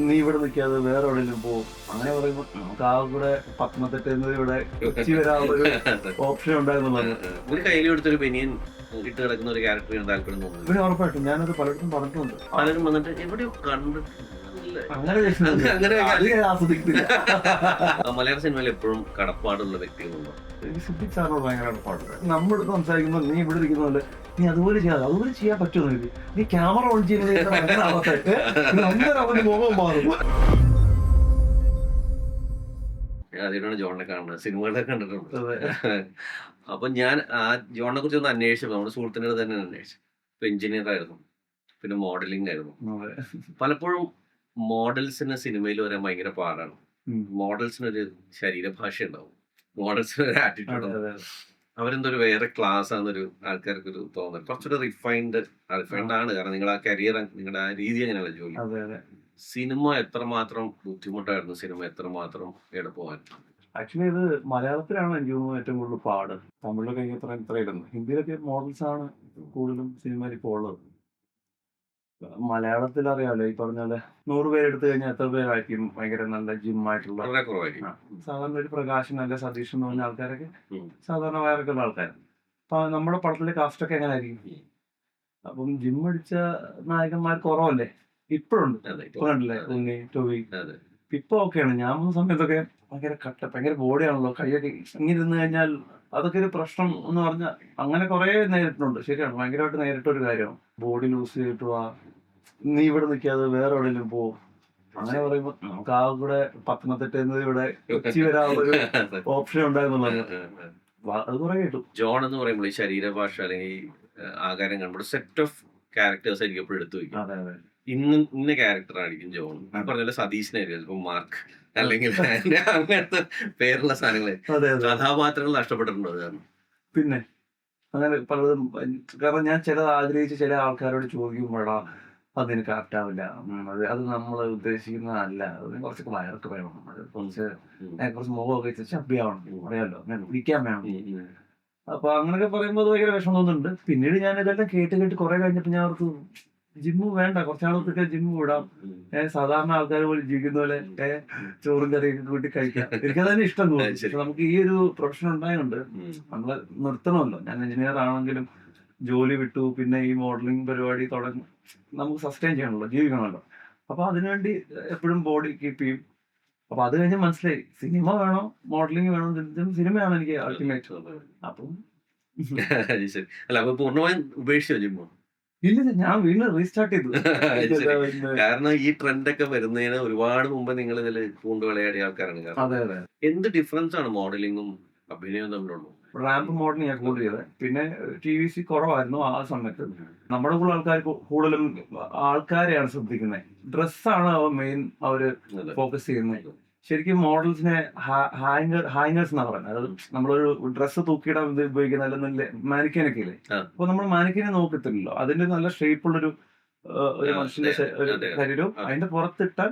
നീ ഇവിടെ നിൽക്കാതെ വേറെ എവിടെയെങ്കിലും പോകും. അങ്ങനെ പറയുമ്പോൾ നമുക്ക് ആ കൂടെ പത്തനംതിട്ട ഇവിടെ കൊച്ചി വരാനുള്ളൊരു ഓപ്ഷൻ ഉണ്ടായിരുന്നുള്ളത്. ഒരു കയ്യിൽ കൊടുത്തൊരു ബനിയൻ ഇട്ട് കിടക്കുന്ന ഒരു ക്യാരക്ടർ താല്പര്യം തോന്നുന്നു. പിന്നെ ഉറപ്പായിട്ടും ഞാനത് പലയിടത്തും പറഞ്ഞിട്ടുണ്ട്. പലരും വന്നിട്ട് എവിടെയോ കണ്ടിട്ടില്ല. അങ്ങനെ അങ്ങനെ അത് ഞാൻ ആസ്വദിക്കുന്നില്ല. മലയാള സിനിമയിൽ എപ്പോഴും കടപ്പാടുള്ള വ്യക്തികളുണ്ടോ? എനിക്ക് സിദ്ദിഖ് സാറിനോട് ഭയങ്കര അടുപ്പാണ്. നമ്മുടെ അടുത്ത് സംസാരിക്കുമ്പോൾ നീ ഇവിടെ ഇരിക്കുന്നതുകൊണ്ട് നീ അതുപോലെ ചെയ്യാതെ അതുപോലെ ചെയ്യാൻ പറ്റുമോ? നീ ക്യാമറ ഓൺ ചെയ്യുന്നത് അങ്ങനെ ആവട്ടെ, അവന് മുഖം മാറും. അതിനാണ് ജോണിനെ കാണുന്നത്, സിനിമകളൊക്കെ കണ്ടിട്ടുണ്ട്. അപ്പൊ ഞാൻ ആ ജോണിനെ കുറിച്ച് ഒന്ന് അന്വേഷിച്ചപ്പോൾ നമ്മുടെ സുഹൃത്തിനോട് തന്നെ അന്വേഷിച്ചു. ഇപ്പൊ എഞ്ചിനീയർ ആയിരുന്നു, പിന്നെ മോഡലിംഗ് ആയിരുന്നു. പലപ്പോഴും മോഡൽസിന് സിനിമയിൽ വരാൻ ഭയങ്കര പാടാണ്. മോഡൽസിനൊരു ശരീരഭാഷ ഉണ്ടാവും, മോഡൽസിന് ഒരു ആറ്റിറ്റ്യൂഡ് ഉണ്ടാവും. അവരെന്തോ ഒരു വേറെ ക്ലാസ് ആണെന്നൊരു ആൾക്കാർക്ക് ഒരു തോന്നൽ. കുറച്ചൊരു റിഫൈൻഡ് ആണ്, കാരണം നിങ്ങൾ ആ കരിയർ, നിങ്ങളുടെ ആ രീതി അങ്ങനെയുള്ള ജോലി. സിനിമ എത്രമാത്രം ബുദ്ധിമുട്ടായിരുന്നു, സിനിമ എത്രമാത്രം എളുപ്പമായിരുന്നു? ആക്ച്വലി ഇത് മലയാളത്തിലാണ് എനിക്ക് തോന്നുന്നു ഏറ്റവും കൂടുതൽ പാട്. തമിഴിലൊക്കെ ഇത്രയായിരുന്നു. ഹിന്ദിയിലൊക്കെ മോഡൽസ് ആണ് കൂടുതലും സിനിമയിൽ ഇപ്പോൾ ഉള്ളത്. മലയാളത്തിൽ അറിയാമല്ലോ, ഈ പറഞ്ഞ പോലെ 100 പേരെടുത്ത് കഴിഞ്ഞാൽ എത്ര പേരായിരിക്കും ഭയങ്കര നല്ല ജിമ്മായിട്ടുള്ള? വളരെ കുറവായിരിക്കും. സാധാരണ ഒരു പ്രകാശൻ, നല്ല സതീഷ് എന്ന് പറഞ്ഞ ആൾക്കാരൊക്കെ സാധാരണ വയറൊക്കെ ഉള്ള ആൾക്കാർ. അപ്പൊ നമ്മുടെ പടത്തിലെ കാസ്റ്റ് ഒക്കെ എങ്ങനെ ആയിരിക്കും? അപ്പം ജിം അടിച്ച നായകന്മാർ കുറവല്ലേ ഇപ്പോഴുണ്ട്. ഇപ്പൊ കണ്ടില്ലേ ഉണ്ണി, ടോവി. ഇപ്പൊ ഓക്കെയാണ്. ഞാൻ വന്ന സമയത്തൊക്കെ ഭയങ്കര ഭയങ്കര ബോഡിയാണല്ലോ, കൈയൊക്കെ ഇങ്ങനെ ഇരുന്ന് കഴിഞ്ഞാൽ അതൊക്കെ ഒരു പ്രശ്നം എന്ന് പറഞ്ഞാൽ അങ്ങനെ കുറെ നേരിട്ടുണ്ട്. ശരിയാണ്, ഭയങ്കരമായിട്ട് നേരിട്ടൊരു കാര്യമാണ്. ബോഡി ലൂസ് ചെയ്തിട്ട് നീ ഇവിടെ നിൽക്കാതെ വേറെ എവിടെയെങ്കിലും പോകും. അങ്ങനെ പറയുമ്പോൾ നമുക്ക് ആ കൂടെ പത്തനംതിട്ട ഇവിടെ കൊച്ചി വരാനുള്ളൊരു ഓപ്ഷൻ ഉണ്ടായിരുന്നുള്ളത്. അത് കുറെ കേട്ടു. ജോൺ എന്ന് പറയുമ്പോൾ ഈ ശരീരഭാഷ അല്ലെങ്കിൽ ആകാരം കാണുമ്പോൾ സെറ്റ് ഓഫ് ക്യാരക്ടേഴ്സ് ആയിരിക്കും എപ്പോഴും എടുത്തു വയ്ക്കും. ഇന്ന ക്യാരക്ടർ ആയിരിക്കും ജോൺ. പറഞ്ഞ സതീഷിനായിരിക്കും ചിലപ്പോൾ മാർക്ക്, അല്ലെങ്കിൽ അങ്ങനത്തെ പേരുള്ള സാധനങ്ങളെ കഥാപാത്രങ്ങൾ നഷ്ടപ്പെട്ടിട്ടുണ്ടോ? പിന്നെ അങ്ങനെ പലതും. കാരണം ഞാൻ ചിലത് ആഗ്രഹിച്ച് ചില ആൾക്കാരോട് ചോദിക്കുമ്പോഴാ അതിന് കറക്റ്റ് ആവില്ല, അത് നമ്മൾ ഉദ്ദേശിക്കുന്നതല്ല, അതിന് കുറച്ചൊക്കെ വയറൊക്കെ വേണം, കുറച്ച് മുഖമൊക്കെ ചബ്ബിയാവണം, അറിയാമല്ലോ, പിടിക്കാൻ വേണം. അപ്പൊ അങ്ങനെയൊക്കെ പറയുമ്പോൾ അത് ഭയങ്കര വിഷമം തോന്നുന്നുണ്ട്. പിന്നീട് ഞാൻ ഇതെല്ലാം കേട്ട് കുറെ കഴിഞ്ഞപ്പോൾ ഞാൻ അവർക്ക് ജിമ്മ് വേണ്ട, കുറച്ചാളത്തൊക്കെ ജിമ്മ് വിടാം, സാധാരണ ആൾക്കാർ പോലെ ജീവിക്കുന്ന പോലെ ചോറും കറിയൊക്കെ കൂട്ടി കഴിക്കാം. എനിക്കത് തന്നെ ഇഷ്ടം തോന്നി. നമുക്ക് ഈ ഒരു പ്രൊഫഷൻ ഉണ്ടായതുകൊണ്ട് നമ്മള് നിർത്തണമല്ലോ. ഞാൻ എഞ്ചിനീയർ ആണെങ്കിലും ജോലി വിട്ടു, പിന്നെ ഈ മോഡലിംഗ് പരിപാടി തുടങ്ങി നമുക്ക് സസ്റ്റെയിൻ ചെയ്യണമല്ലോ, ജീവിക്കണമല്ലോ. അപ്പൊ അതിനുവേണ്ടി എപ്പോഴും ബോഡി കീപ്പ് ചെയ്യും. അപ്പൊ അത് കഴിഞ്ഞ് മനസ്സിലായി, സിനിമ വേണോ മോഡലിംഗ് വേണോ, സിനിമയാണ് എനിക്ക് അൾട്ടിമേറ്റ്. അപ്പം അല്ല, അപ്പൊ പൂർണ്ണമായും ഉപേക്ഷിച്ചോ ജിമ്മോ? ഇല്ല, ഞാൻ വീണ്ടും റീസ്റ്റാർട്ട് ചെയ്തു. കാരണം ഈ ട്രെൻഡ് ഒക്കെ വരുന്നതിന് ഒരുപാട് മുമ്പ് നിങ്ങൾ ഇതിൽ പൂണ്ടുവിളയാടിയ ആൾക്കാരാണ്. അതെ അതെ. എന്ത് ഡിഫറൻസ് ആണ് മോഡലിംഗും അഭിനയവും തമ്മിലുള്ളൂ? റാമ്പ് മോഡലിംഗ് ഞാൻ കൂടുതൽ ചെയ്തത്. പിന്നെ TVC കുറവായിരുന്നു ആ സമയത്ത്. നമ്മുടെ കൂടെ ആൾക്കാർ കൂടുതലും ആൾക്കാരെയാണ് ശ്രദ്ധിക്കുന്നത്, ഡ്രസ്സാണ് മെയിൻ അവര് ഫോക്കസ് ചെയ്യുന്നത്. ശരിക്കും മോഡൽസിനെ ഹാങ്ങേഴ്സ് എന്നാ പറയുന്നത്. അതായത് നമ്മളൊരു ഡ്രസ്സ് തൂക്കിയിടാൻ ഉപയോഗിക്കുന്ന മാനിക്കനൊക്കെ ഇല്ലേ, അപ്പൊ നമ്മൾ മാനിക്കനെ നോക്കത്തില്ലല്ലോ, അതിന്റെ നല്ല ഷേപ്പുള്ളൊരു ഒരു മനുഷ്യന്റെ ഒരു ശരീരവും അതിന്റെ പുറത്തിട്ടാൽ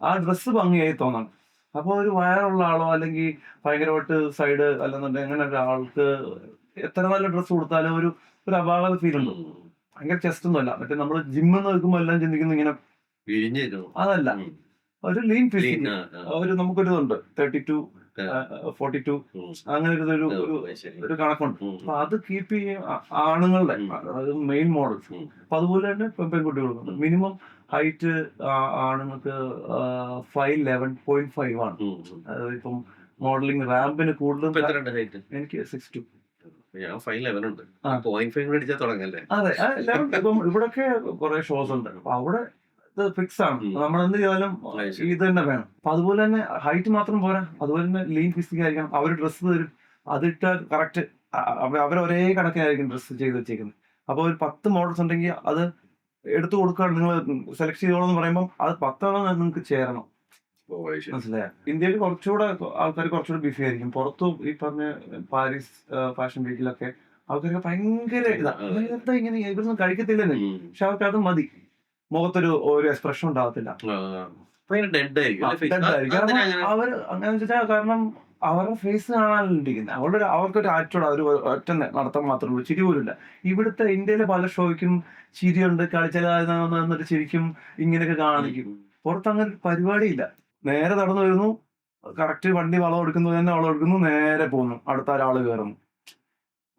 ആ ഡ്രസ്സ് ഭംഗിയായി തോന്നണം. അപ്പൊ ഒരു വയറുള്ള ആളോ അല്ലെങ്കിൽ ഭയങ്കരമായിട്ട് സൈഡ് അല്ലെന്നുണ്ടെങ്കിൽ അങ്ങനെ ഒരാൾക്ക് എത്ര നല്ല ഡ്രസ്സ് കൊടുത്താലും ഒരു അപാകത ഫീൽ ഉണ്ട്. ഭയങ്കര ചെസ്റ്റ് ഒന്നും അല്ല, മറ്റേ നമ്മള് ജിമ്മെന്ന് വെക്കുമ്പോ എല്ലാം ചിന്തിക്കുന്ന ഇങ്ങനെ അതല്ല, ഒരു ലീൻ ഫിസിക്, നമുക്കൊരു ഇതുണ്ട് 32, 42 അങ്ങനെ ഒരു കണക്കുണ്ട്. അപ്പൊ അത് കീപ്പ് ചെയ്യും ആണുങ്ങളുടെ മെയിൻ മോഡൽസ്. അപ്പൊ അതുപോലെ തന്നെ പെൺകുട്ടികളുണ്ട്. മിനിമം ഹൈറ്റ് ആണുങ്ങൾക്ക് 5'11.5 ആണ്. അതായത് ഇപ്പം മോഡലിംഗ് റാമ്പിന് കൂടുതലും എനിക്ക് 6'2". അതെ, ഇപ്പം ഇവിടൊക്കെ കുറെ ഷോസ് ഉണ്ട്, അപ്പൊ അവിടെ ഫിക്സ് ആണ്, നമ്മൾ എന്ത് ചെയ്താലും ഇത് തന്നെ വേണം. അപ്പൊ അതുപോലെ തന്നെ ഹൈറ്റ് മാത്രം പോരാ, അതുപോലെ തന്നെ ലീൻ ഫിസിക് ആയിരിക്കണം. അവർ ഡ്രസ്സ് തരും, അതിട്ടാൽ കറക്റ്റ് അവർ ഒരേ കണക്കിനായിരിക്കും ഡ്രസ്സ് ചെയ്ത് വെച്ചേക്കുന്നത്. അപ്പൊ ഒരു 10 മോഡൽസ് ഉണ്ടെങ്കിൽ അത് എടുത്തു കൊടുക്കുകയാണ്, നിങ്ങൾ സെലക്ട് ചെയ്തോളൂ എന്ന് പറയുമ്പോൾ അത് 10 നിങ്ങൾക്ക് ചേരണം. മനസ്സിലായോ? ഇന്ത്യയിൽ കുറച്ചുകൂടെ ആൾക്കാർ കുറച്ചുകൂടെ ബിസി ആയിരിക്കും. പുറത്തും ഈ പറഞ്ഞ പാരീസ് ഫാഷൻ വീക്കിലൊക്കെ ആൾക്കാർക്ക് ഭയങ്കര ഇതാ, ഇങ്ങനെ ഇവരൊന്നും കഴിക്കത്തില്ലെന്ന്, പക്ഷെ അവർക്ക് അത് മതി. മുഖത്തൊരു എക്സ്പ്രഷൻ ഉണ്ടാകത്തില്ല, ഡെഡ് ആയിരിക്കും. അവർ അങ്ങനെ വെച്ചാൽ കാരണം അവരുടെ ഫേസ് കാണാനിരിക്കുന്നത് അവർക്കൊരു ആറ്റോടെ ഒരു ഒറ്റ നടത്തം മാത്രമേ ഉള്ളൂ, ചിരി പോലും ഇല്ല. ഇവിടുത്തെ ഇന്ത്യയിലെ പല ഷോയ്ക്കും ചിരിയുണ്ട്, കളിച്ചിട്ട് ചിരിക്കും, ഇങ്ങനെയൊക്കെ കാണിക്കും. പുറത്ത് അങ്ങനെ ഒരു പരിപാടിയില്ല. നേരെ നടന്നു വരുന്നു, കറക്റ്റ് വണ്ടി വളം എടുക്കുന്നു, തന്നെ വളം എടുക്കുന്നു, നേരെ പോകുന്നു, അടുത്ത ഒരാള് കയറുന്നു.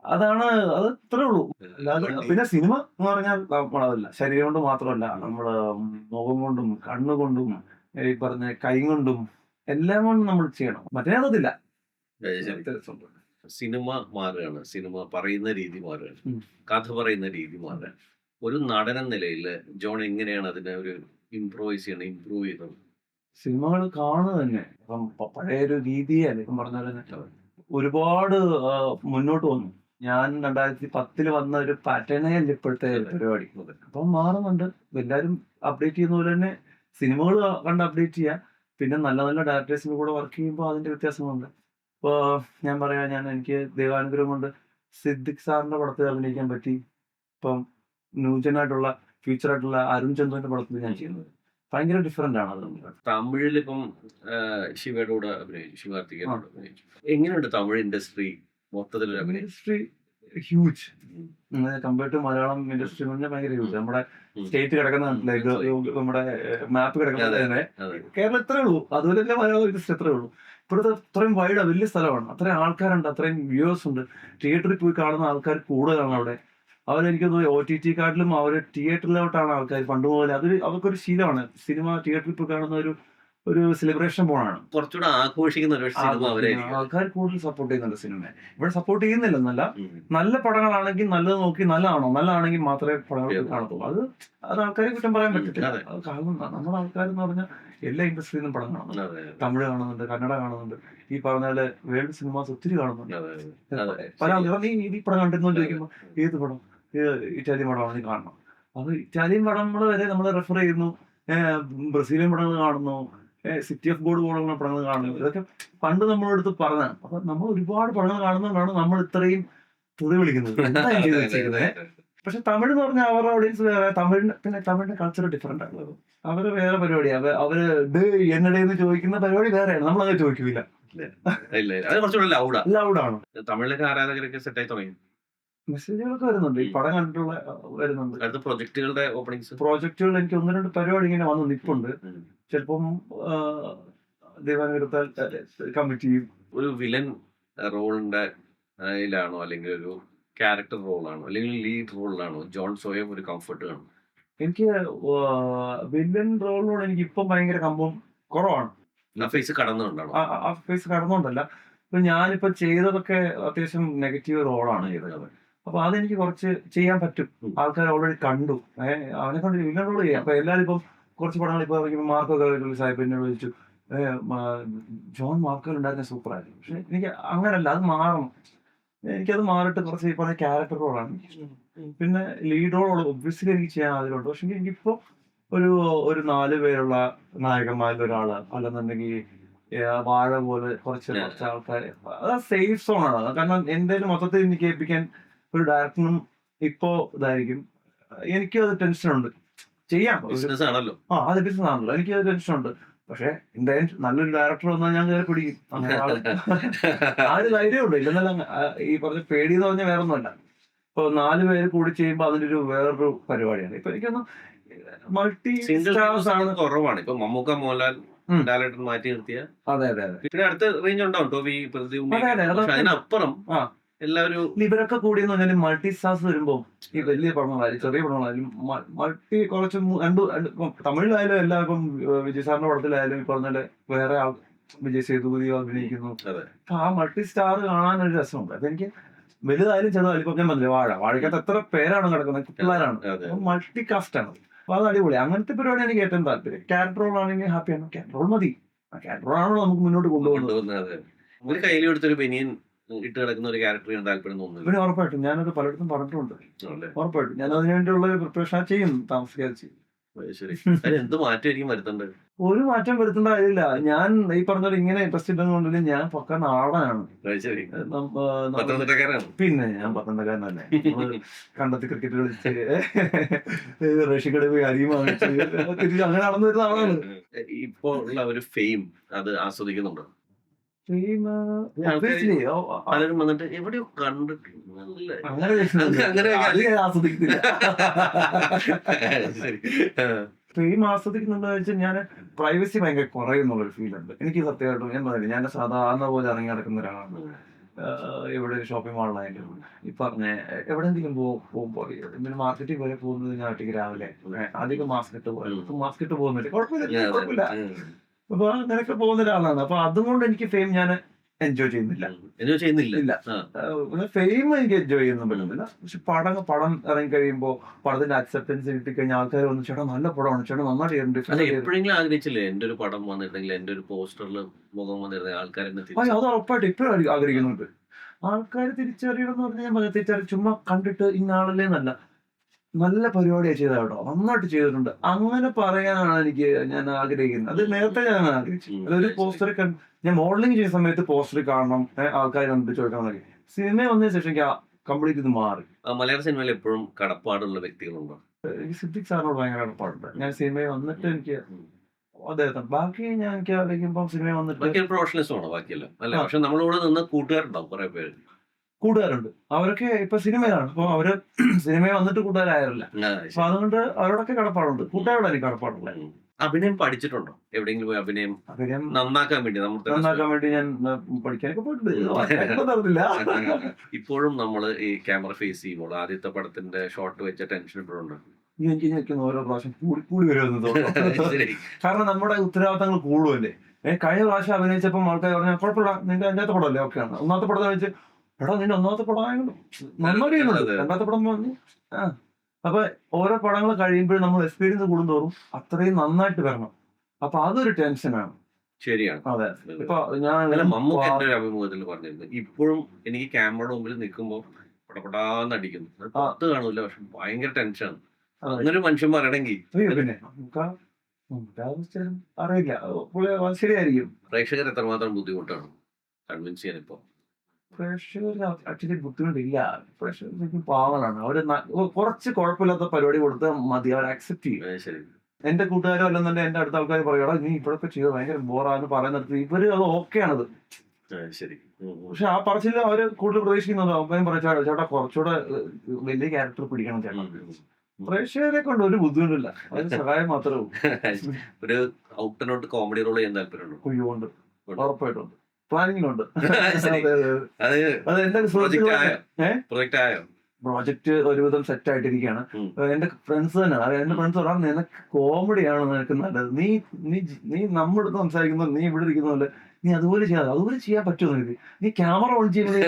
അതാണ്, അത് ഇത്രേ ഉള്ളൂ. അല്ലാതെ പിന്നെ സിനിമ എന്ന് പറഞ്ഞാൽ അതല്ല, ശരീരം കൊണ്ട് മാത്രമല്ല, നമ്മള് മുഖം കൊണ്ടും കണ്ണുകൊണ്ടും ഈ പറഞ്ഞ കൈ കൊണ്ടും എല്ലാം കൊണ്ടും നമ്മൾ ചെയ്യണം. മറ്റേ അതില്ല. സിനിമ മാറുകയാണ്, സിനിമ പറയുന്ന രീതി മാറുകയാണ്, ഉം. കഥ പറയുന്ന രീതി മാറുകയാണ്. ഒരു നടൻ എന്ന നിലയിൽ ജോൺ എങ്ങനെയാണ് അതിനെ ഒരു ഇംപ്രൂവ് ചെയ്യുന്നത്? സിനിമകൾ കാണുക തന്നെ. ഇപ്പം പഴയൊരു രീതിയല്ല, ഇപ്പം പറഞ്ഞ പോലെ തന്നെ ഒരുപാട് മുന്നോട്ട് വന്നു. ഞാൻ 2010 വന്ന ഒരു പാറ്റേണേ അല്ല ഇപ്പോഴത്തെ പരിപാടി. അപ്പം മാറുന്നുണ്ട്. എല്ലാവരും അപ്ഡേറ്റ് ചെയ്യുന്ന പോലെ തന്നെ സിനിമകൾ കണ്ട് അപ്ഡേറ്റ് ചെയ്യുക. പിന്നെ നല്ല നല്ല ഡയറക്ടേഴ്സിന്റെ കൂടെ വർക്ക് ചെയ്യുമ്പോൾ അതിന്റെ വ്യത്യാസങ്ങളുണ്ട്. ഇപ്പൊ എനിക്ക് ദൈവാനുഗ്രഹം കൊണ്ട് സിദ്ദിഖ് സാറിന്റെ പടത്തിൽ അഭിനയിക്കാൻ പറ്റി. ഇപ്പം ന്യൂജനായിട്ടുള്ള ഫ്യൂച്ചറായിട്ടുള്ള അരുൺ ചന്ദ്രന്റെ പടത്തിൽ ഞാൻ ചെയ്യുന്നത് ഭയങ്കര ഡിഫറെന്റ് ആണ്. അത് തമിഴിലിപ്പം ശിവയുടെ കൂടെ അഭിനയിച്ചു, ശിവകാർത്തികേയനോട് അഭിനയിച്ചു. എങ്ങനെയുണ്ട് തമിഴ് ഇൻഡസ്ട്രി മൊത്തത്തിൽ industry huge compare to Malayalam industry എന്ന് പറഞ്ഞാൽ ഭയങ്കര ഹ്യൂജ്. നമ്മുടെ സ്റ്റേറ്റ് കിടക്കുന്ന നമ്മുടെ മാപ്പ് കിടക്കുന്നത് തന്നെ കേരളം ഇത്രേ ഉള്ളൂ. അതുപോലെ തന്നെ മലയാളം ഇൻഡസ്ട്രി ഇത്രേ ഉള്ളൂ. ഇപ്പോഴത്തെ അത്രയും വൈഡ് വലിയ സ്ഥലമാണ്, അത്രയും ആൾക്കാരുണ്ട്, അത്രയും വ്യൂവേഴ്സ് ഉണ്ട്. തിയേറ്ററിൽ പോയി കാണുന്ന ആൾക്കാർ കൂടുതലാണ് അവിടെ. അവരെനിക്ക് തോന്നി OTT കാർഡിലും അവര് തിയേറ്ററിലോട്ടാണ് ആൾക്കാർ പണ്ട് പോലെ. അവർക്കൊരു ശീലമാണ് സിനിമ തിയേറ്ററിൽ പോയി കാണുന്ന ഒരു സെലിബ്രേഷൻ പോണാണ്. കുറച്ചുകൂടെ ആഘോഷിക്കുന്ന ഒരു സിനിമ അവരായിരിക്കും. ആൾക്കാർ കൂടുതൽ സപ്പോർട്ട് ചെയ്യുന്നുണ്ട് സിനിമയെ. ഇവിടെ സപ്പോർട്ട് ചെയ്യുന്നില്ലെന്നല്ല, നല്ല പടങ്ങളാണെങ്കിൽ നല്ലത് നോക്കി നല്ലതാണെങ്കിൽ മാത്രമേ പടങ്ങൾ കാണത്തുള്ളൂ. അത് ആൾക്കാരെ കുറ്റം പറയാൻ പറ്റത്തില്ല. അത് കാണുന്ന നമ്മുടെ ആൾക്കാരെന്ന് പറഞ്ഞാൽ എല്ലാ ഇൻഡസ്ട്രിയിൽ നിന്നും പടം കാണുന്നുണ്ട്. തമിഴ് കാണുന്നുണ്ട്, കന്നഡ കാണുന്നുണ്ട്, ഈ പറഞ്ഞ പോലെ വേൾഡ് സിനിമാസ് ഒത്തിരി കാണുന്നുണ്ട്. പല ആൾക്കാരും ഈ പടം കണ്ടിരുന്നോ ചോദിക്കുമ്പോൾ ഏത് പടം, ഇറ്റാലിയൻ പടമാണ് നീ കാണണം. അത് ഇറ്റാലിയൻ പടങ്ങൾ വരെ നമ്മൾ റെഫർ ചെയ്യുന്നു, ബ്രസീലിയൻ പടങ്ങൾ കാണുന്നു, സിറ്റി ഓഫ് ഗോഡ് പോലുള്ള പടങ്ങൾ കാണുന്നു. ഇതൊക്കെ പണ്ട് നമ്മളെടുത്ത് പറഞ്ഞാണ്. അപ്പൊ നമ്മൾ ഒരുപാട് പടങ്ങൾ കാണുന്നതുകൊണ്ടാണ് നമ്മൾ ഇത്രയും തുതി വിളിക്കുന്നത്. പക്ഷെ തമിഴ് എന്ന് പറഞ്ഞാൽ അവരുടെ ഓഡിയൻസ് വേറെ, തമിഴിന്റെ കൾച്ചർ ഡിഫറെന്റ് ആണ്. അവര് വേറെ പരിപാടിയാണ്. അവര് എന്നടേന്ന് ചോദിക്കുന്ന പരിപാടി വേറെയാണ്. നമ്മളങ്ങനെ ചോദിക്കില്ല. ലൗഡാണ്. തമിഴിലൊക്കെ ആരാധകരൊക്കെ സെറ്റായി തുടങ്ങി, മെസ്സേജുകളൊക്കെ വരുന്നുണ്ട്. ഈ പടം കണ്ടിട്ടുള്ള വരുന്നുണ്ട്. അടുത്ത പ്രൊജക്ടുകളുടെ പ്രോജക്റ്റുകൾ എനിക്ക് 1-2 പരിപാടി ഇങ്ങനെ വന്ന് നിൽപ്പുണ്ട്. ചിലപ്പം ദൈവാനുഗ്രഹത്താൽ കമ്മിറ്റ് ചെയ്യും. ഒരു വില്ലൻ റോളിന്റെ ാണോ അല്ലെങ്കിൽ ഒരു ക്യാരക്ടർ റോളാണോ അല്ലെങ്കിൽ ലീഡ് റോളിലാണോ ജോൺ സ്വയം ഒരു കംഫർട്ട് കാണും? എനിക്ക് വില്ലൻ റോളിനോട് എനിക്ക് ഇപ്പം ഭയങ്കര കമ്പം കുറവാണ്. ആ ഫേസ് കടന്നുകൊണ്ടാണോ? ആ ഫേസ് കടന്നുകൊണ്ടല്ല. ഇപ്പൊ ഞാനിപ്പോ ചെയ്തതൊക്കെ അത്യാവശ്യം നെഗറ്റീവ് റോളാണ് ചെയ്തത്. അപ്പൊ അതെനിക്ക് കുറച്ച് ചെയ്യാൻ പറ്റും. ആൾക്കാർ ഓൾറെഡി കണ്ടു, അവനെ കൊണ്ട് വില്ലൻ റോൾ ചെയ്യാം. അപ്പൊ എല്ലാവരും ഇപ്പം കുറച്ച് പടങ്ങൾ ഇപ്പൊ മാർക്കൊക്കെ റിലീസായപ്പോ എന്നോട് ചോദിച്ചു, ജോൺ മാർക്കൽ ഉണ്ടായിരുന്ന സൂപ്പറായിരുന്നു. പക്ഷെ എനിക്ക് അങ്ങനല്ല, അത് മാറണം. എനിക്കത് മാറിയിട്ട് കുറച്ച് ഈ പറഞ്ഞ ക്യാരക്ടർ റോളാണ്. പിന്നെ ലീഡ് റോൾ ഒബ്വിയസ്ലി എനിക്ക് ചെയ്യാൻ ആഗ്രഹമുണ്ട്. പക്ഷെ എനിക്കിപ്പോ ഒരു 4 പേരുള്ള നായകന്മാരിൽ ഒരാള്, അല്ലെന്നുണ്ടെങ്കിൽ വാഴ പോലെ കുറച്ച് ആൾക്കാർ, അത് സേഫ് സോണാണ്. കാരണം എന്റെ മൊത്തത്തിൽ എനിക്ക് ഏൽപ്പിക്കാൻ ഒരു ഡയറക്ടറിനും ഇപ്പോ ഇതായിരിക്കും. എനിക്കും അത് ടെൻഷനുണ്ട്. ചെയ്യാം, ബിസിനസ് ആണല്ലോ. അത് ബിസിനസ് ആണല്ലോ, എനിക്ക് അത് ടെൻഷനുണ്ട്. പക്ഷെ എന്തായാലും നല്ലൊരു ഡയറക്ടർ വന്നാൽ ഞാൻ കയറി പിടിക്കും. അങ്ങനെ ആ ഒരു ധൈര്യമുണ്ട്. ഇല്ലെന്നല്ല, ഈ പറഞ്ഞ പേടി എന്ന് പറഞ്ഞാൽ വേറെ ഒന്നുമല്ല. ഇപ്പൊ 4 പേര് കൂടി ചെയ്യുമ്പോ അതിന്റെ വേറൊരു പരിപാടിയാണ്. ഇപ്പൊ എനിക്കൊന്നും മൾട്ടി സ്റ്റാർസ് ആണ് കുറവാണ്. ഇപ്പൊ മമ്മൂക്ക, മോഹൻലാൽ, ലാലേട്ടൻ മാറ്റി നിർത്തിയ. അതെ. പിന്നെ അടുത്ത റേഞ്ച് ഉണ്ടാവും ടോബി, അതിനപ്പുറം എല്ലാവരും ഇവരൊക്കെ കൂടി എന്ന് പറഞ്ഞാൽ മൾട്ടി സ്റ്റാർസ് വരുമ്പോ ഈ വലിയ പടങ്ങളായാലും ചെറിയ പടങ്ങളായാലും മൾട്ടി കുറച്ച് തമിഴിലായാലും എല്ലാവർക്കും വിജയ് സാറിന്റെ പടത്തിലായാലും ഈ പറഞ്ഞ വേറെ ആൾ വിജയ് സേതുപതി അഭിനയിക്കുന്നു. ആ മൾട്ടി സ്റ്റാർ കാണാൻ ഒരു രസമുണ്ട്. അപ്പൊ എനിക്ക് വലുതായാലും ചെറുതായാലും ഇപ്പൊ ഞാൻ പറഞ്ഞില്ല, വാഴക്കകത്ത് എത്ര പേരാണ് കിടക്കുന്നത്, കുട്ടികളാണ്, മൾട്ടി കാസ്റ്റ് ആണ്. അപ്പൊ അത് അടിപൊളി. അങ്ങനത്തെ പരിപാടി എനിക്ക് ഏറ്റവും താല്പര്യം. ക്യാരക്ടർ റോൾ ആണെങ്കിൽ ഹാപ്പിയാണ്. ക്യാരക്ടർ റോൾ മതി. ക്യാരക്ടർ റോളാണല്ലോ നമുക്ക് മുന്നോട്ട് കൊണ്ടുപോകുന്നത്. ഒരു കയ്യിൽ കൊടുത്തൊരു ബനിയൻ ഇട്ട് കിടക്കുന്ന ഒരു ക്യാരക്ടർ താല്പര്യം തോന്നുന്നു. പിന്നെ ഉറപ്പായിട്ടും ഞാനത് പലയിടത്തും പറഞ്ഞിട്ടുണ്ട്. ഉറപ്പായിട്ടും ഞാൻ അതിനുവേണ്ടിയുള്ള പ്രിപ്പറേഷൻ ചെയ്യും, താമസിക്കാതെ ചെയ്യും. എന്ത് മാറ്റം വരുത്തേണ്ടത്? ഒരു മാറ്റം വരുത്തേണ്ട കാര്യമില്ല. ഞാൻ ഈ പറഞ്ഞ ഇങ്ങനെ ഇൻട്രസ്റ്റ് ഇല്ലെന്നുണ്ടെങ്കിൽ ഞാൻ പക്ക നാടനാണ്. പിന്നെ ഞാൻ പത്തനംതിട്ടക്കാരനല്ലേ. കണ്ടത്തി ക്രിക്കറ്റ് കളിച്ച് റഷ്യക്കട പോയി അരിയും വാങ്ങിച്ച് തിരിച്ച് അങ്ങനെ നടന്നു വരുന്ന ആളാണ്. ഇപ്പോ ഉള്ള ഒരു ഫെയിം അത് ആസ്വദിക്കുന്നുണ്ടോ? ഫെയിം ആൾക്കാര് പലരും വന്നിട്ട് എവിടെയോ കണ്ടിട്ടുണ്ട് നല്ല അങ്ങനെ അങ്ങനെ അത് ഞാൻ ആസ്വദിക്കുന്നില്ല. ശരി. ഫെയിം ആസ്വദിക്കുന്നുണ്ടോ വെച്ചാൽ ഞാൻ പ്രൈവസി ഭയങ്കര കുറയുന്നുള്ളൊരു ഫീൽ ഉണ്ട് എനിക്ക്. സത്യമായിട്ടും ഞാൻ പറഞ്ഞില്ല, ഞാൻ സാധാരണ പോലെ ഇറങ്ങി നടക്കുന്ന ഒരാളാണ്. ഇവിടെ ഒരു ഷോപ്പിംഗ് മാളിലായാലും ഈ പറഞ്ഞ എവിടെയെങ്കിലും പോകുമ്പോ എന്തെങ്കിലും മാർക്കറ്റിൽ വരെ പോകുന്നത് ഞാൻ ഒറ്റയ്ക്ക് രാവിലെ അധികം മാസ്ക് ഇട്ട് പോയാലും മാസ്ക് ഇട്ട് പോകുന്നില്ല, കുഴപ്പമില്ല. അപ്പൊ അങ്ങനെയൊക്കെ പോകുന്ന ഒരാളാണ്. അപ്പൊ അതുകൊണ്ട് എനിക്ക് ഫെയിം ഞാൻ എൻജോയ് ചെയ്യുന്നില്ല. എൻജോയ് ചെയ്യുന്നില്ല. ഇല്ല, ഫെയിം എനിക്ക് എൻജോയ് ചെയ്യുന്ന പറ്റുന്നില്ല. പക്ഷെ പടം ഇറങ്ങി കഴിയുമ്പോ പടത്തിന്റെ അക്സെപ്റ്റൻസ് കിട്ടിക്കഴിഞ്ഞാൽ ആൾക്കാർ വന്ന് ചേട്ടാ നല്ല പടമാണ്, ചേട്ടാ നന്നായിട്ട് അല്ല, ചെയ്തിട്ടുണ്ട്. എപ്പോഴെങ്കിലും ആഗ്രഹിച്ചില്ലേ എന്റെ ഒരു പടം വന്നിട്ടുണ്ടെങ്കിൽ എന്റെ ഒരു പോസ്റ്ററിൽ മുഖം വന്നിരുന്ന ആൾക്കാരെന്നെ അത് ഉറപ്പായിട്ട് ഇപ്പോഴും ആഗ്രഹിക്കുന്നുണ്ട്. ആൾക്കാർ തിരിച്ചറിയണം എന്ന് പറഞ്ഞാൽ ഞാൻ തിരിച്ചറിയും. ചുമ്മാ കണ്ടിട്ട് ഇന്ന ആളല്ലേ എന്നല്ല, നല്ല പരിപാടിയാണ് ചെയ്ത കേട്ടോ, നന്നായിട്ട് ചെയ്തിട്ടുണ്ട്, അങ്ങനെ പറയാനാണ് ഞാൻ ആഗ്രഹിക്കുന്നത്. അത് നേരത്തെ ഞാൻ ആഗ്രഹിച്ചു. അതൊരു പോസ്റ്റർ ഞാൻ മോഡലിംഗ് ചെയ്യുന്ന സമയത്ത് പോസ്റ്റർ കാണണം, ആൾക്കാർ കണ്ടിട്ട് ചോദിക്കണം എന്നൊക്കെ. സിനിമ വന്നതിന് ശേഷം എനിക്ക് കംപ്ലീറ്റ് ഇത് മാറി. മലയാള സിനിമയിൽ എപ്പോഴും കടപ്പാടുള്ള വ്യക്തികളുണ്ടോ? എനിക്ക് സിദ്ദിഖ് സാറിനോട് ഭയങ്കര കടപ്പാടുണ്ട്. ഞാൻ സിനിമയിൽ വന്നിട്ട് എനിക്ക് അദ്ദേഹത്തിന് ബാക്കി ഞാൻ എനിക്ക് ആലോചിക്കുമ്പോൾ സിനിമയിൽ വന്നിട്ട് പ്രൊഫഷണൽസും ആണോ ബാക്കിയല്ലോ അല്ല? പക്ഷെ നമ്മളോട് നിന്ന് കൂട്ടുകാരുണ്ടാവും കുറെ പേര്, കൂട്ടുകാരുണ്ട്. അവരൊക്കെ ഇപ്പൊ സിനിമയിലാണ്. അപ്പൊ അവര് സിനിമയിൽ വന്നിട്ട് കൂട്ടുകാരായില്ല. അപ്പൊ അതുകൊണ്ട് അവരോടൊക്കെ കടപ്പാടുണ്ട്. കൂട്ടുകാരോട് എനിക്ക് കടപ്പാടുണ്ട്. അഭിനയം പഠിച്ചിട്ടുണ്ടോ? എവിടെയെങ്കിലും പോയി അഭിനയം നന്നാക്കാൻ വേണ്ടി ഞാൻ പഠിക്കാനൊക്കെ പോയിട്ടുണ്ട്. ഇപ്പോഴും നമ്മള് ഈ ക്യാമറ ഫേസ് ചെയ്യുമ്പോൾ ആദ്യത്തെ പടത്തിന്റെ ഷോട്ട് വെച്ച ടെൻഷൻ ഇപ്പോഴും ഉണ്ട്. എനിക്ക് ഓരോ പ്രാവശ്യം കൂടി വരുമെന്ന് തോന്നുന്നു. കാരണം നമ്മുടെ ഉത്തരവാദിത്തങ്ങൾ കൂടുമല്ലേ. കഴിഞ്ഞ പ്രാവശ്യം അഭിനയിച്ചപ്പോൾ ആൾക്കാർ പറഞ്ഞാൽ കുഴപ്പമില്ല, നിന്റെ അഞ്ചാമത്തെ പടമല്ലേ, ഓക്കെയാണ്. ഒന്നാമത്തെ പടത്തെ വെച്ച് എടാ നിന്റെ ഒന്നാമത്തെ പടം ആയെങ്കിലും നന്നായിട്ട് ചെയ്യുന്നുണ്ട്, രണ്ടാമത്തെ പടം പറഞ്ഞു. അപ്പൊ ഓരോ പടങ്ങൾ കഴിയുമ്പോഴും നമ്മൾ എക്സ്പീരിയൻസ് കൂടുന്തോറും അത്രയും നന്നായിട്ട് വരണം. അപ്പൊ അതൊരു ടെൻഷനാണ്. ശരിയാണ്. അതെ. ഇപ്പൊ ഞാൻ മമ്മൂക്ക എന്റെ ഒരു അഭിമുഖത്തിൽ പറഞ്ഞിരുന്നു, ഇപ്പോഴും എനിക്ക് ക്യാമറയുടെ മുമ്പിൽ നിൽക്കുമ്പോ പടപടാന്ന് അടിക്കുന്നു, പുറത്ത് കാണൂല, പക്ഷെ ഭയങ്കര ടെൻഷനാണ്. അങ്ങനെ മനുഷ്യൻ പറയണമെങ്കിൽ പിന്നെ അറിയില്ല, ശരിയായിരിക്കും. പ്രേക്ഷകർ എത്രമാത്രം ബുദ്ധിമുട്ടാണ് കൺവിൻസ് ചെയ്യാൻ ഇപ്പൊ? പ്രേക്ഷകർ ആക്ച്വലി ബുദ്ധിമുട്ടില്ല. പ്രേക്ഷകർക്ക് പാവങ്ങളാണ്. അവര് കുറച്ച് കുഴപ്പമില്ലാത്ത പരിപാടി കൊടുത്താൽ മതി, അവർ അക്സെപ്റ്റ് ചെയ്യും. ശരി. എന്റെ കൂട്ടുകാരോ അല്ലെന്നെ എന്റെ അടുത്ത ആൾക്കാർ പറയടാ നീ ഇപ്പോഴൊക്കെ ചെയ്ത് ഭയങ്കര ബോറാന്ന് പറയുന്നിടത്ത് ഇവര് അത് ഓക്കെയാണത്. ശരി. പക്ഷെ ആ പറച്ചില്ല അവര് കൂടുതൽ പ്രതീക്ഷിക്കുന്നത് അവൻ പറയാ ചേട്ടാ കുറച്ചുകൂടെ വലിയ ക്യാരക്ടർ പിടിക്കണം ചേട്ടാ. പ്രേക്ഷകരെ കൊണ്ട് ഒരു ബുദ്ധിമുട്ടില്ല, അതിന് സഹായം മാത്രമേ ഉള്ളൂ. ഒരു out and out comedy role ചെയ്യാൻ താല്പര്യമുണ്ടോ? കുയ്യുണ്ട്, ഉറപ്പായിട്ടുണ്ട്, പ്ലാനിങ്ങിലുണ്ട്. പ്രോജക്റ്റ് ഒരുവിധം സെറ്റ് ആയിട്ടിരിക്കുകയാണ്. എന്റെ ഫ്രണ്ട്സ് തന്നെ, എന്റെ ഫ്രണ്ട്സ് പറയാം നിനക്ക് കോമഡിയാണ് നിനക്ക് നല്ലത്, നീ നീ നീ നമ്മുടെ അടുത്ത് സംസാരിക്കുന്ന നീ ഇവിടെ ഇരിക്കുന്നതല്ലേ, നീ അതുപോലെ ചെയ്യാതെ അതുപോലെ ചെയ്യാൻ പറ്റുമോ നിനക്ക്, നീ ക്യാമറ ഓൺ ചെയ്യുന്നത്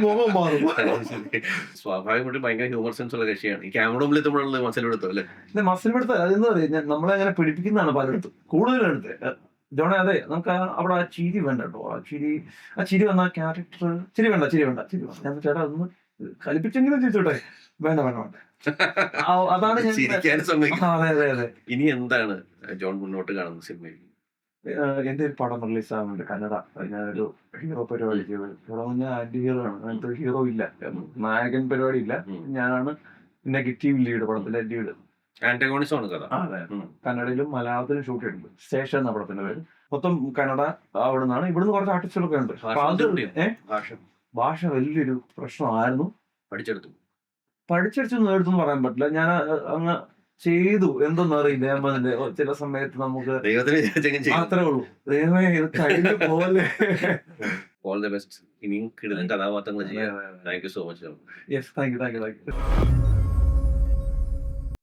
മുഖം മാറും. സ്വാഭാവികമായിട്ടും ഭയങ്കര ഹ്യൂമർ സെൻസ് ഉള്ള കക്ഷിയാണ്. ഈ ക്യാമറ മുമ്പിൽ എത്തുമ്പോഴുള്ള മസിൽ പിടുത്തം അല്ലേ? മസിൽ പിടുത്തം അതെന്താ പറയുക, നമ്മളെ അങ്ങനെ പിടിപ്പിക്കുന്നതാണ് പലയിടത്തും കൂടുതലെടുത്ത്. ജോണേ അതെ, നമുക്ക് അവിടെ ആ ചിരി വേണ്ട കേട്ടോ. ആ ചിരി വന്ന ക്യാരക്ടർ ചിരി വേണ്ട ഞാൻ ചേട്ടാ ഒന്ന് കലിപ്പിച്ചെങ്കിലും ചിരിച്ചോട്ടെ, വേണ്ട. അതാണ് അതെ. ഇനി എന്താണ് ജോൺ മുന്നോട്ട് കാണുന്ന സിനിമയിൽ? എന്റെ ഒരു പടം റിലീസ് ആവുന്നുണ്ട് കന്നഡ. ഞാനൊരു ഹീറോ പരിപാടി ചെയ്തത്. ഞാൻ ആന്റി ഹീറോ ആണ്, അങ്ങനത്തെ ഹീറോ ഇല്ല, നായകൻ പരിപാടി ഇല്ല. ഞാനാണ് നെഗറ്റീവ് ലീഡ്, പടത്തിലെ ലീഡ്. അതെ, കന്നഡയിലും മലയാളത്തിലും ഷൂട്ട് ചെയ്തിട്ടുണ്ട്. സ്റ്റേഷൻ എന്ന പടത്തിന്റെ പേര്. മൊത്തം കന്നഡ അവിടെ നിന്നാണ്. ഇവിടുന്ന് കുറച്ച് ആർട്ടിസ്റ്റുകളൊക്കെ ഉണ്ട്. ഭാഷ വലിയൊരു പ്രശ്നമായിരുന്നു. പഠിച്ചെടുത്തൊന്നും എടുത്തെന്ന് പറയാൻ പറ്റില്ല. ഞാൻ അങ്ങ് ചെയ്തു, എന്തെന്നറിയില്ല. ഞാൻ പറഞ്ഞില്ലേ ചില സമയത്ത് നമുക്ക് അത്രേ ഉള്ളൂ, ദൈവമേ ഇത് കഴിഞ്ഞ പോലെ. All the best. ഇനിയും കിടന്ന കഥാപാത്രങ്ങൾ ചെയ്യാം. Thank you so much. Yes, thank you.